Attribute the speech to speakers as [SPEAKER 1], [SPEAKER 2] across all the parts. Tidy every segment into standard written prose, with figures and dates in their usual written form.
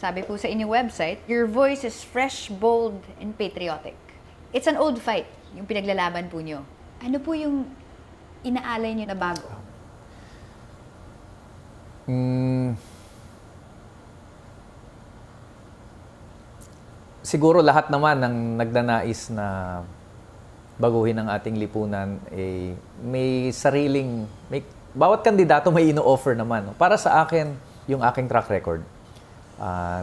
[SPEAKER 1] Sabi po sa inyong website, your voice is fresh, bold, and patriotic. It's an old fight, yung pinaglalaban po nyo. Ano po yung inaalay nyo na bago?
[SPEAKER 2] Siguro lahat naman ng nagnanais na baguhin ang ating lipunan, may sariling, bawat kandidato may ino-offer naman. Para sa akin, yung aking track record,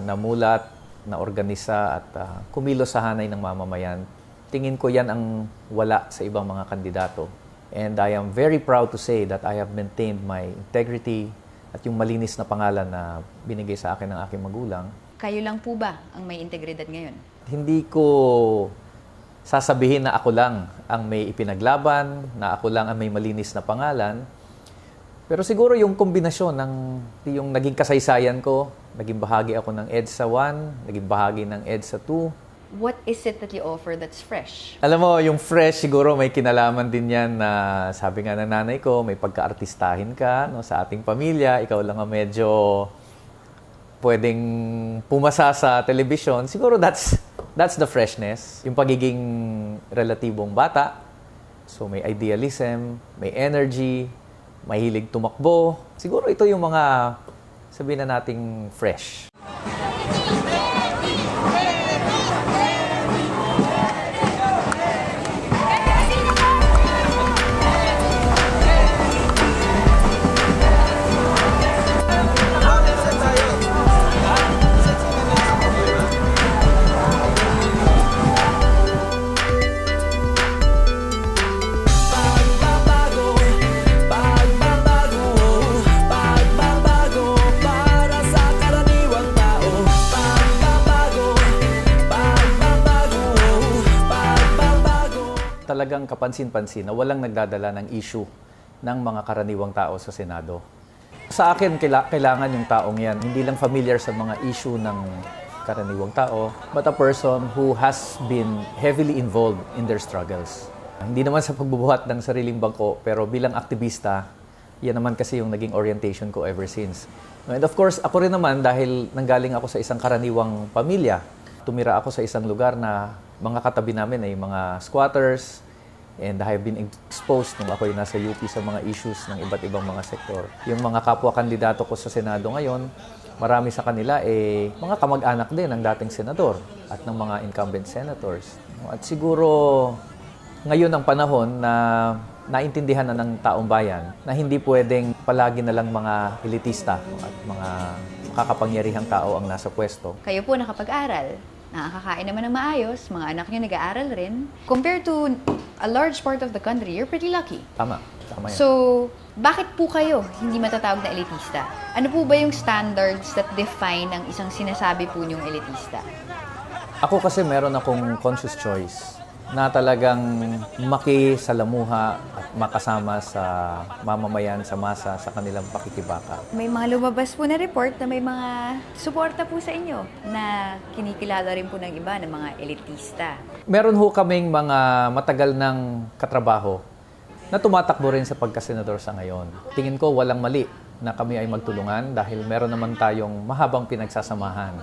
[SPEAKER 2] namulat, naorganisa at kumilos sa hanay ng mamamayan, tingin ko yan ang wala sa ibang mga kandidato. And I am very proud to say that I have maintained my integrity at yung malinis na pangalan na binigay sa akin ng aking magulang.
[SPEAKER 1] Kayo lang po ba ang may integridad ngayon?
[SPEAKER 2] Hindi ko sasabihin na ako lang ang may ipinaglaban, na ako lang ang may malinis na pangalan. Pero siguro yung kombinasyon ng yung naging kasaysayan ko, naging bahagi ako ng EDSA 1, naging bahagi ng EDSA 2.
[SPEAKER 1] What is it that you offer that's fresh?
[SPEAKER 2] Alam mo, yung fresh siguro may kinalaman din yan na sabi nga ng nanay ko, may pagka-artistahin ka no, sa ating pamilya. Ikaw lang ang medyo pwedeng pumasa sa television. Siguro that's the freshness. Yung pagiging relatibong bata. So may idealism, may energy, mahilig tumakbo. Siguro ito yung mga sabihin na nating fresh. Talagang kapansin-pansin na walang nagdadala ng issue ng mga karaniwang tao sa Senado. Sa akin, kailangan yung taong yan, hindi lang familiar sa mga issue ng karaniwang tao, but a person who has been heavily involved in their struggles. Hindi naman sa pagbubuhat ng sariling bangko, pero bilang aktivista, yan naman kasi yung naging orientation ko ever since. And of course, ako rin naman dahil nanggaling ako sa isang karaniwang pamilya, tumira ako sa isang lugar na mga katabi namin ay mga squatters, and I have been exposed nung ako yung nasa UP sa mga issues ng iba't ibang mga sektor. Yung mga kapwa-kandidato ko sa Senado ngayon, marami sa kanila mga kamag-anak din ng dating senador at ng mga incumbent senators. At siguro ngayon ang panahon na naintindihan na ng taong bayan na hindi pwedeng palagi na lang mga elitista at mga makakapangyarihang tao ang nasa pwesto.
[SPEAKER 1] Kayo po nakapag-aral, nakakakain naman ng maayos, mga anak nyo nag-aaral rin. Compared to a large part of the country, you're pretty lucky.
[SPEAKER 2] Tama yan.
[SPEAKER 1] So, bakit po kayo hindi matatawag na elitista? Ano po ba yung standards that define ang isang sinasabi po nyong elitista?
[SPEAKER 2] Ako kasi meron akong conscious choice na talagang makisalamuha at makasama sa mamamayan, sa masa, sa kanilang pakikibaka.
[SPEAKER 1] May mga lumabas po na report na may mga suporta po sa inyo na kinikilala rin po ng iba ng mga elitista.
[SPEAKER 2] Meron ho kaming mga matagal ng katrabaho na tumatakbo rin sa pagkasenador sa ngayon. Tingin ko walang mali na kami ay magtulungan dahil meron naman tayong mahabang pinagsasamahan.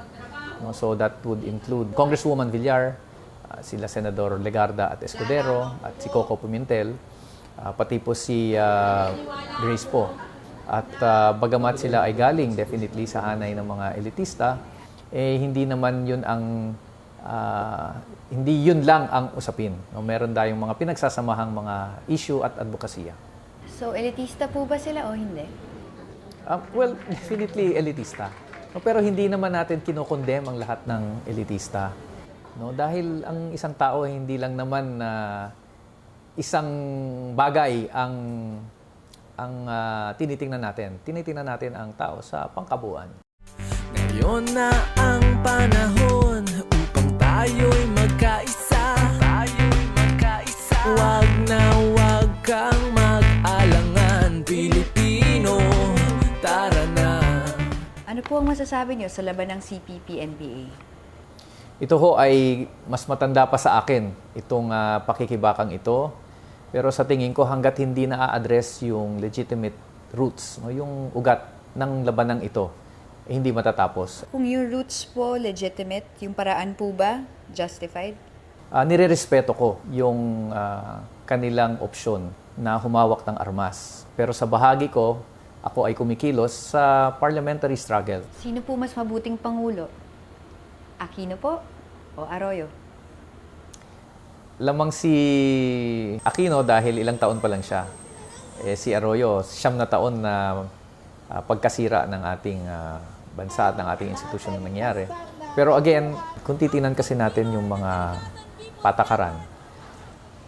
[SPEAKER 2] So that would include Congresswoman Villar, sila Senador Legarda at Escudero, at si Coco Pimentel, pati po si Grace po. At bagamat sila ay galing definitely sa hanay ng mga elitista, hindi naman yun ang hindi yun lang ang usapin. No? Meron tayong mga pinagsasamahang mga issue at advokasya.
[SPEAKER 1] So, elitista po ba sila o hindi?
[SPEAKER 2] Well, definitely elitista. No, pero hindi naman natin kinokondem ang lahat ng elitista. No, dahil ang isang tao hindi lang naman isang bagay ang tinitingnan natin. Tinitingnan natin ang tao sa pangkabuuan.
[SPEAKER 3] Ngayon na ang panahon upang tayo'y magkaisa. Wag na wag kang mag-alangan, Pilipino, tara na.
[SPEAKER 1] Ano po ang masasabi nyo sa laban ng CPP-NPA?
[SPEAKER 2] Ito ho ay mas matanda pa sa akin, itong pakikibakang ito. Pero sa tingin ko hanggat hindi na-address yung legitimate roots, no, yung ugat ng labanang ito, hindi matatapos.
[SPEAKER 1] Kung yung roots po legitimate, yung paraan po ba justified?
[SPEAKER 2] Nirerespeto ko yung kanilang opsyon na humawak ng armas. Pero sa bahagi ko, ako ay kumikilos sa parliamentary struggle.
[SPEAKER 1] Sino po mas mabuting pangulo? Aquino po o Arroyo?
[SPEAKER 2] Lamang si Aquino dahil ilang taon pa lang siya. Si Arroyo, 9 na taon na pagkasira ng ating bansa at ng ating institusyon na nangyari. Pero again, kung titinan kasi natin yung mga patakaran,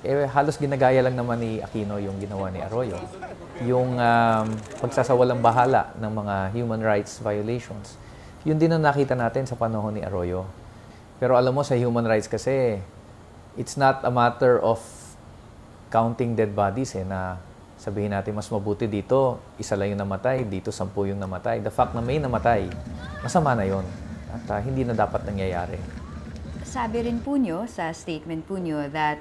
[SPEAKER 2] halos ginagaya lang naman ni Aquino yung ginawa ni Arroyo. Yung pagsasawalang bahala ng mga human rights violations, yun din ang nakita natin sa panahon ni Arroyo. Pero alam mo, sa human rights kasi, it's not a matter of counting dead bodies na sabihin natin mas mabuti dito, 1 lang yung namatay, dito 10 yung namatay. The fact na may namatay, masama na yun. At hindi na dapat nangyayari.
[SPEAKER 1] Sabi rin po nyo sa statement po nyo that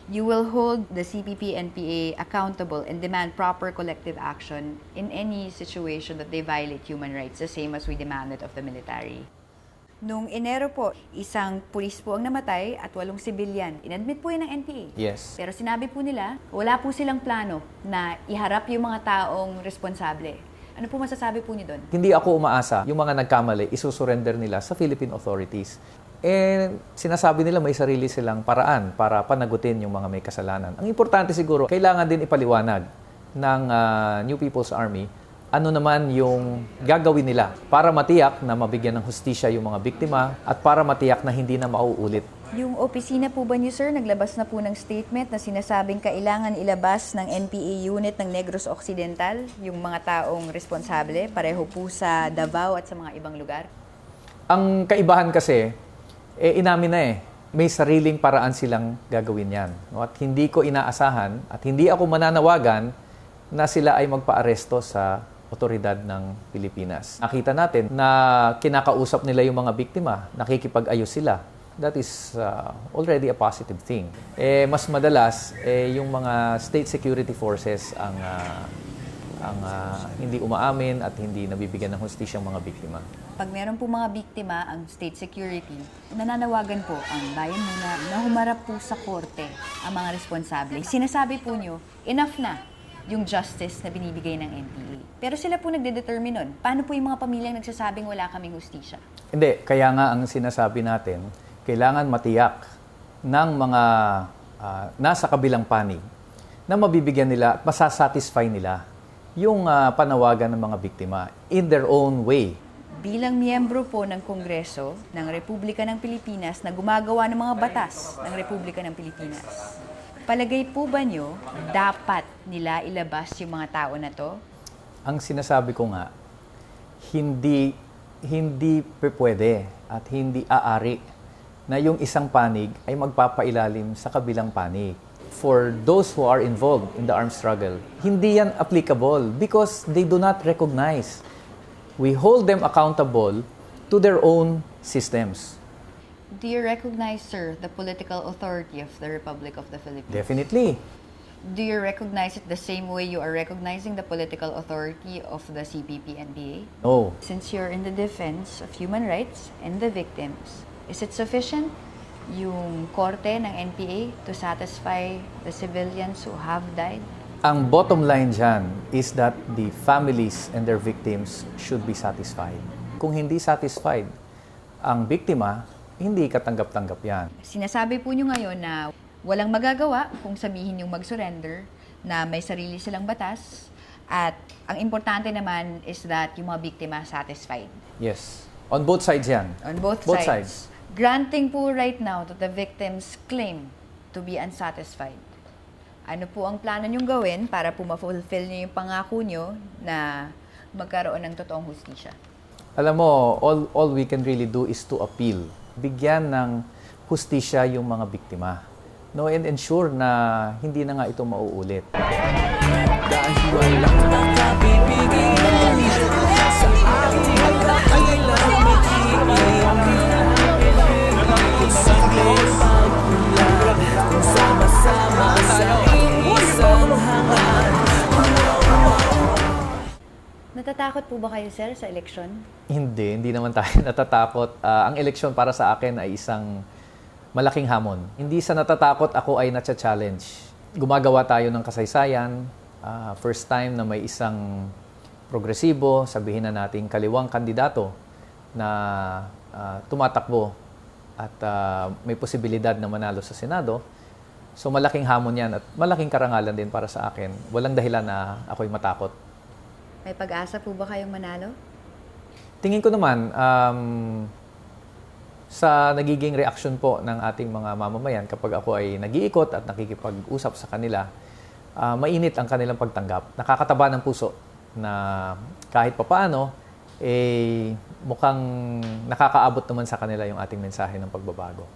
[SPEAKER 1] you will hold the CPP-NPA accountable and demand proper collective action in any situation that they violate human rights, the same as we demanded of the military. Noong Enero po, isang pulis po ang namatay at 8 sibilyan. Inadmit po yan ng NPA.
[SPEAKER 2] Yes.
[SPEAKER 1] Pero sinabi po nila, wala po silang plano na iharap yung mga taong responsable. Ano po masasabi po niyo doon?
[SPEAKER 2] Hindi ako umaasa yung mga nagkamali, isusurrender nila sa Philippine authorities. Sinasabi nila may sarili silang paraan para panagutin yung mga may kasalanan. Ang importante siguro, kailangan din ipaliwanag ng New People's Army ano naman yung gagawin nila para matiyak na mabigyan ng hustisya yung mga biktima at para matiyak na hindi na mauulit.
[SPEAKER 1] Yung opisina po ba niyo, sir, naglabas na po ng statement na sinasabing kailangan ilabas ng NPA unit ng Negros Occidental yung mga taong responsable, pareho po sa Davao at sa mga ibang lugar?
[SPEAKER 2] Ang kaibahan kasi, inamin na may sariling paraan silang gagawin yan. At hindi ko inaasahan at hindi ako mananawagan na sila ay magpa-aresto sa otoridad ng Pilipinas. Nakita natin na kinakausap nila yung mga biktima, nakikipag-ayos sila. That is already a positive thing. Mas madalas, yung mga state security forces ang hindi umaamin at hindi nabibigyan ng hustisya ang mga biktima.
[SPEAKER 1] Pag meron po mga biktima ang state security, nananawagan po ang bayan muna na humarap po sa korte ang mga responsable. Sinasabi po nyo, enough na yung justice na binibigay ng NPA. Pero sila po nagde-determine nun. Paano po yung mga pamilyang nagsasabing wala kaming hustisya?
[SPEAKER 2] Hindi. Kaya nga ang sinasabi natin, kailangan matiyak ng mga nasa kabilang panig na mabibigyan nila at masasatisfy nila yung panawagan ng mga biktima in their own way.
[SPEAKER 1] Bilang miyembro po ng Kongreso ng Republika ng Pilipinas na gumagawa ng mga batas ng Republika ng Pilipinas, palagay po ba nyo dapat nila ilabas yung mga tao na to?
[SPEAKER 2] Ang sinasabi ko nga, hindi pwede at hindi aari na yung isang panig ay magpapailalim sa kabilang panig. For those who are involved in the armed struggle, hindi yan applicable because they do not recognize. We hold them accountable to their own systems.
[SPEAKER 1] Do you recognize, sir, the political authority of the Republic of the Philippines?
[SPEAKER 2] Definitely.
[SPEAKER 1] Do you recognize it the same way you are recognizing the political authority of the CPP-NPA?
[SPEAKER 2] No.
[SPEAKER 1] Since you're in the defense of human rights and the victims, is it sufficient yung korte ng NPA to satisfy the civilians who have died?
[SPEAKER 2] Ang bottom line dyan is that the families and their victims should be satisfied. Kung hindi satisfied ang biktima, hindi katanggap-tanggap yan.
[SPEAKER 1] Sinasabi po nyo ngayon na walang magagawa kung sabihin yung mag-surrender, na may sarili silang batas, at ang importante naman is that yung mga biktima satisfied.
[SPEAKER 2] Yes. On both sides yan.
[SPEAKER 1] On both sides. Granting po right now that the victims claim to be unsatisfied. Ano po ang plano nyong gawin para po ma-fulfill nyo yung pangako nyo na magkaroon ng totoong hustisya?
[SPEAKER 2] Alam mo, all we can really do is to appeal. Bigyan ng hustisya yung mga biktima. No, and ensure na hindi na nga ito mauulit.
[SPEAKER 3] Dahil walang nakapipigil sa ating kailang isang pagmulan sama-sama sa isang hangat.
[SPEAKER 1] Natatakot po ba kayo, sir, sa eleksyon?
[SPEAKER 2] Hindi naman tayo natatakot. Ang eleksyon para sa akin ay isang malaking hamon. Hindi sa natatakot ako ay natcha-challenge. Gumagawa tayo ng kasaysayan. First time na may isang progresibo, sabihin na nating kaliwang kandidato na tumatakbo at may posibilidad na manalo sa Senado. So malaking hamon yan at malaking karangalan din para sa akin. Walang dahilan na ako'y matakot.
[SPEAKER 1] May pag-asa po ba kayong manalo?
[SPEAKER 2] Tingin ko naman, sa nagiging reaksyon po ng ating mga mamamayan kapag ako ay nag-iikot at nakikipag-usap sa kanila, mainit ang kanilang pagtanggap. Nakakataba ng puso na kahit papaano, mukhang nakakaabot naman sa kanila yung ating mensahe ng pagbabago.